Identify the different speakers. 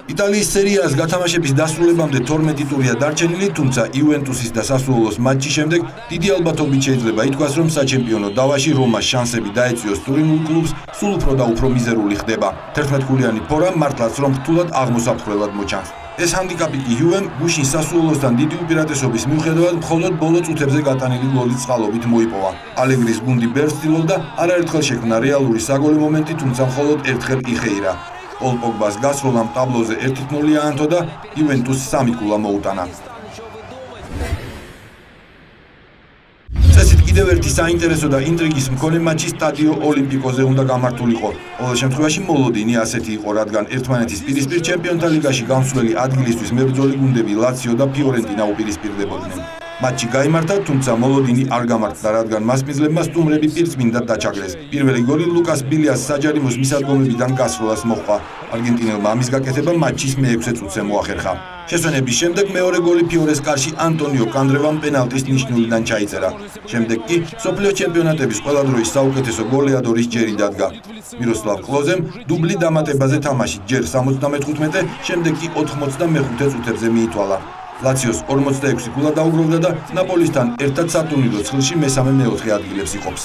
Speaker 1: იტალიის სერიას გათამაშების დასრულებამდე 12 ტურია დარჩენილი, თუმცა იუვენტუსის და სასუოლოს მატჩის შემდეგ დიდი ალბათობით შეიძლება ითქვას, რომ საჩემპიონო დავაში რომას შანსები დაეწიოს ტურინულ კლუბს სულ უფრო და უფრო მიზერული ხდება. 11 ქულიანი ფორა მართლაც რომ რთულად აღმოსაფრთხვლად მოჩანს. ეს ჰანდიკაპი კი იუვემ გუშინ სასუოლოსთან დიდი უპირატესობის მიუხედავად მხოლოდ ბოლო წუთებზე გატანილი გოლის წყალობით მოიპოვა. ალეგრის გუნდი ბერს ცდილობდა, არაერთხელ შექმნა რეალური საგოლე მომენტი, თუმცა მხოლოდ ერთხელ იხეირა. პოლ პოგბას გასროლამ ტაბლოზე 1-0 აანთო და იუვენტუსს 3 ქულა მოუტანა. წესით კიდევ ერთი საინტერესო და ინტრიგის მქონე მატჩი სტადიო ოლიმპიკოზე უნდა გამართულიყო. ყოველ შემთხვევაში მოლოდინი ასეთი იყო, რადგან ერთმანეთის პირისპირ ჩემპიონთა ლიგაში გამსვლელი ადგილისთვის მებრძოლი გუნდები ლაციო და ფიორენტინა უპირისპირდებოდნენ. მატჩი გაიმართა, თუმცა მოლოდინი არ გამართდა, რადგან მასპინძლებმა სტუმრები პირწმინდად დაჩაგრეს. პირველი გოლი ლუკას ბილიას საჯარიმოს მისადგომებიდან გასროლას მოჰყვა. არგენტინელმა ამის გაკეთება მატჩის მე-6 წუთზე მოახერხა. შესვენების შემდეგ მეორე გოლი ფიორეს კარში ანტონიო კანდრევამ პენალტის ნიშნულიდან ჩაიწერა. შემდეგ კი მსოფლიო ჩემპიონატების ყველა დროის საუკეთესო გოლეადორის ჯერი დადგა. მიროსლავ კლოზემ დუბლი დამატებაზე თამაშით ჯერ 75-ე, შემდეგ კი 85-ე წუთებზე მიითვალა. ლაციოს 46 ქულა დაუგროვდა და ნაპოლისთან ერთად სატურნირო ცხრილში მესამე-მეოთხე ადგილებს იყოფს.